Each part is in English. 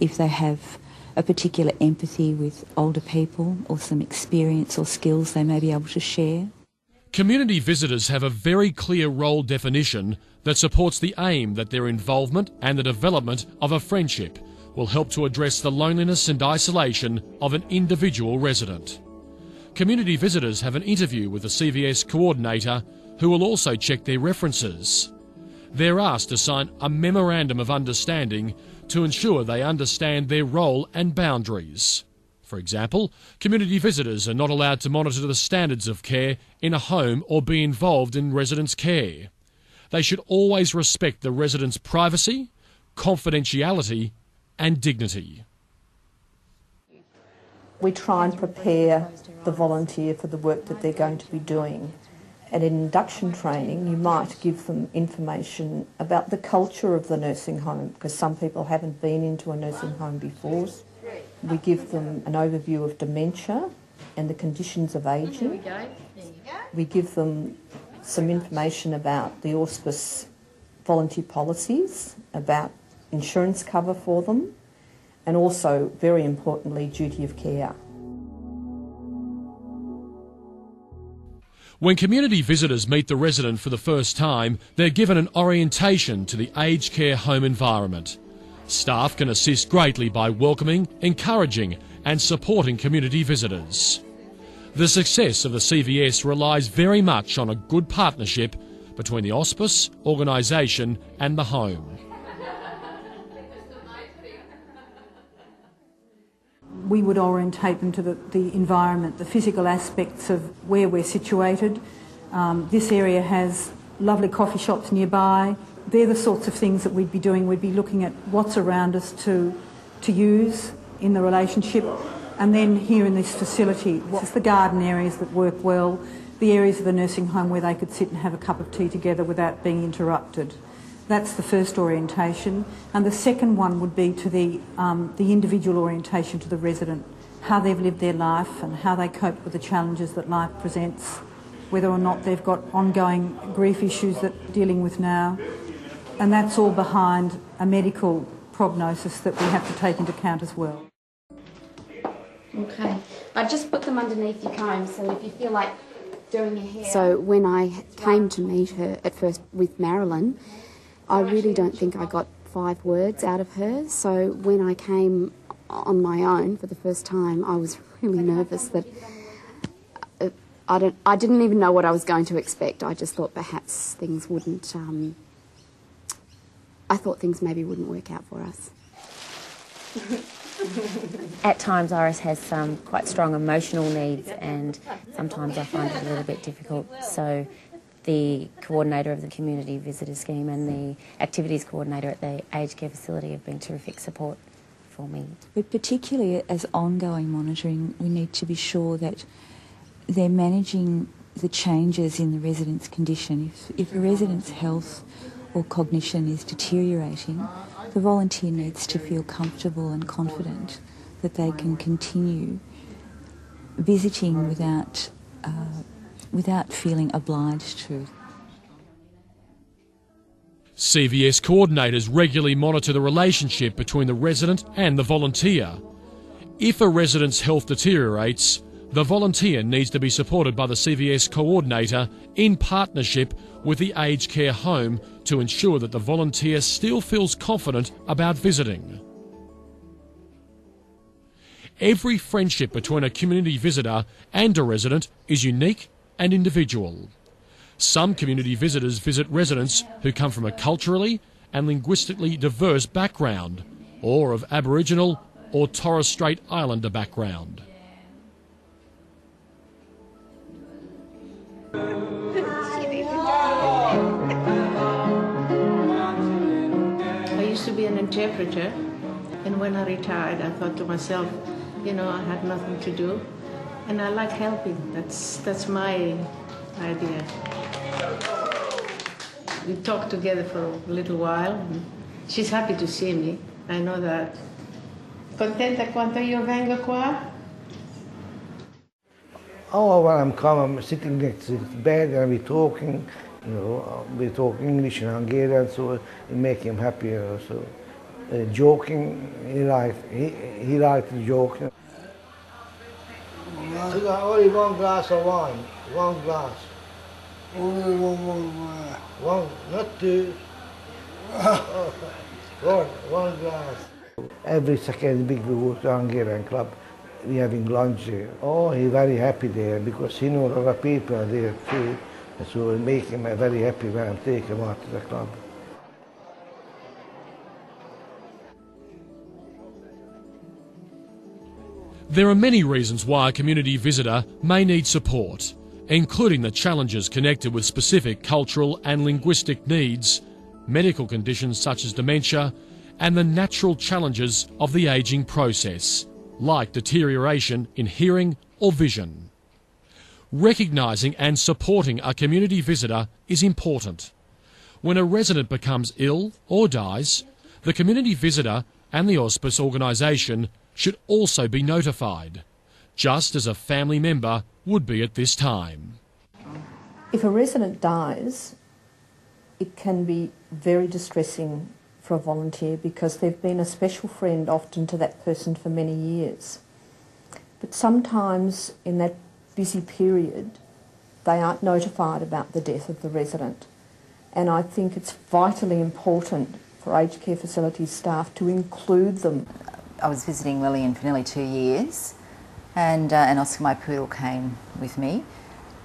if they have a particular empathy with older people or some experience or skills they may be able to share. Community visitors have a very clear role definition that supports the aim that their involvement and the development of a friendship will help to address the loneliness and isolation of an individual resident. Community visitors have an interview with the CVS coordinator who will also check their references. They're asked to sign a memorandum of understanding to ensure they understand their role and boundaries. For example, community visitors are not allowed to monitor the standards of care in a home or be involved in residents' care. They should always respect the residents' privacy, confidentiality and dignity. We try and prepare the volunteer for the work that they're going to be doing. At induction training, you might give them information about the culture of the nursing home, because some people haven't been into a nursing home before. We give them an overview of dementia and the conditions of ageing. We give them some information about the auspice volunteer policies, about insurance cover for them, and also, very importantly, duty of care. When community visitors meet the resident for the first time, they're given an orientation to the aged care home environment. Staff can assist greatly by welcoming, encouraging and supporting community visitors. The success of the CVS relies very much on a good partnership between the hospice, organisation and the home. We would orientate them to the environment, the physical aspects of where we're situated. This area has lovely coffee shops nearby. They're the sorts of things that we'd be doing. We'd be looking at what's around us to use in the relationship. And then here in this facility, what's the garden areas that work well, the areas of the nursing home where they could sit and have a cup of tea together without being interrupted. That's the first orientation. And the second one would be to the individual orientation to the resident, how they've lived their life and how they cope with the challenges that life presents, whether or not they've got ongoing grief issues that they're dealing with now. And that's all behind a medical prognosis that we have to take into account as well. Okay, I just put them underneath your comb, so if you feel like doing your hair... So when I came to meet her at first with Marilyn, I really don't think I got 5 words out of her. So when I came on my own for the first time, I was really nervous that I didn't even know what I was going to expect. I just thought perhaps things wouldn't, I thought things maybe wouldn't work out for us. At times Iris has some quite strong emotional needs, and sometimes I find it a little bit difficult. So the coordinator of the community visitor scheme and the activities coordinator at the aged care facility have been terrific support for me. But particularly as ongoing monitoring, we need to be sure that they're managing the changes in the resident's condition. If a resident's health or cognition is deteriorating, the volunteer needs to feel comfortable and confident that they can continue visiting without feeling obliged to. CVS coordinators regularly monitor the relationship between the resident and the volunteer. If a resident's health deteriorates, the volunteer needs to be supported by the CVS coordinator in partnership with the aged care home to ensure that the volunteer still feels confident about visiting. Every friendship between a community visitor and a resident is unique and individual. Some community visitors visit residents who come from a culturally and linguistically diverse background, or of Aboriginal or Torres Strait Islander background. I used to be an interpreter, and when I retired I thought to myself, you know, I had nothing to do, and I like helping. That's my idea. We talked together for a little while, and she's happy to see me, I know that. Contenta quanto io vengo qua? Oh, when I'm calm, I'm sitting next to the bed and we're talking, you know, we talk English and Hungarian, so it makes him happy, you know, so joking. He liked to joke. Only one glass of wine. One glass. Only one. One, not two. One glass. Every second week we go to Hungarian club. We having lunch there. Oh, he's very happy there because he knows other people are there too. So it make him very happy when I take him out to the club. There are many reasons why a community visitor may need support, including the challenges connected with specific cultural and linguistic needs, medical conditions such as dementia, and the natural challenges of the ageing process, like deterioration in hearing or vision. Recognising and supporting a community visitor is important. When a resident becomes ill or dies, the community visitor and the hospice organisation should also be notified, just as a family member would be at this time. If a resident dies, it can be very distressing for a volunteer because they've been a special friend often to that person for many years. But sometimes in that busy period, they aren't notified about the death of the resident. And I think it's vitally important for aged care facilities staff to include them. I was visiting Lillian for nearly 2 years, and Oscar, my poodle, came with me,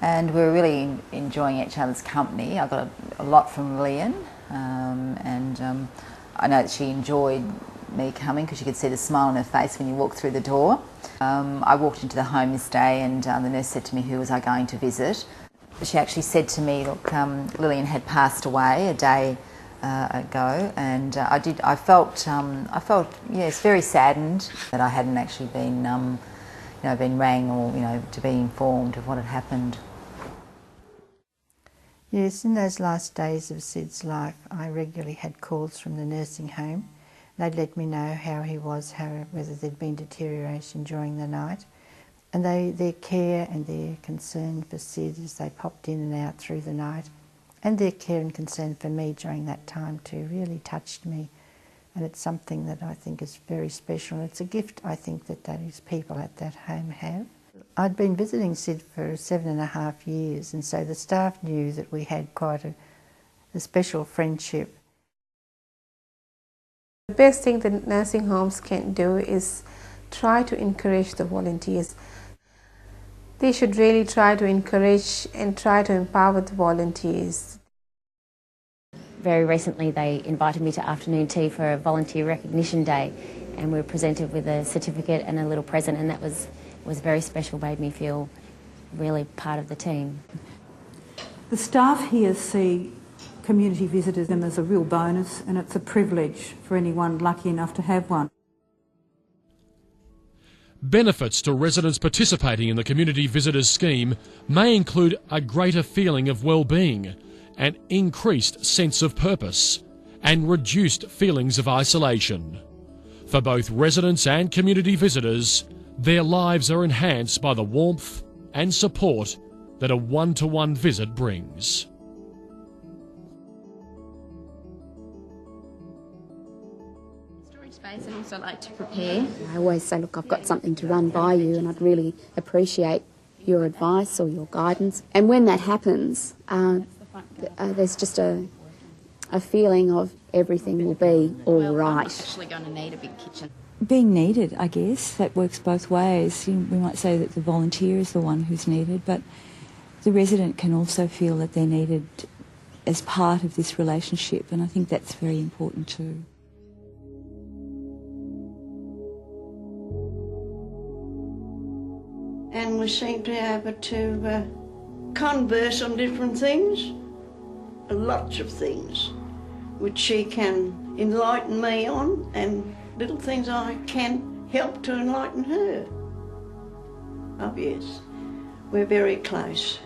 and we were really enjoying each other's company. I got a lot from Lillian, and I know that she enjoyed me coming because you could see the smile on her face when you walked through the door. I walked into the home this day, and the nurse said to me, who was I going to visit? She actually said to me, look, Lillian had passed away a day ago, and I felt yes, very saddened that I hadn't actually been been rang or to be informed of what had happened. Yes, in those last days of Sid's life, I regularly had calls from the nursing home. They'd let me know how he was, whether there'd been deterioration during the night, and their care and their concern for Sid as they popped in and out through the night, and their care and concern for me during that time too really touched me. And it's something that I think is very special. It's a gift I think that those people at that home have. I'd been visiting Sid for 7.5 years, and so the staff knew that we had quite a special friendship. The best thing that nursing homes can do is try to encourage the volunteers. They should really try to encourage and try to empower the volunteers. Very recently they invited me to afternoon tea for a volunteer recognition day, and we were presented with a certificate and a little present, and that was very special, made me feel really part of the team. The staff here see community visitors as a real bonus, and it's a privilege for anyone lucky enough to have one. Benefits to residents participating in the Community Visitors Scheme may include a greater feeling of well-being, an increased sense of purpose, and reduced feelings of isolation. For both residents and community visitors, their lives are enhanced by the warmth and support that a one-to-one visit brings. Space and also like to prepare. I always say, look, I've got something to run by you, and I'd really appreciate your advice or your guidance. And when that happens, there's just a feeling of everything will be all right. I'm actually going to need a big kitchen. Being needed, I guess, that works both ways. We might say that the volunteer is the one who's needed, but the resident can also feel that they're needed as part of this relationship, and I think that's very important too. And we seem to be able to converse on different things, lots of things, which she can enlighten me on, and little things I can help to enlighten her. Oh yes, we're very close.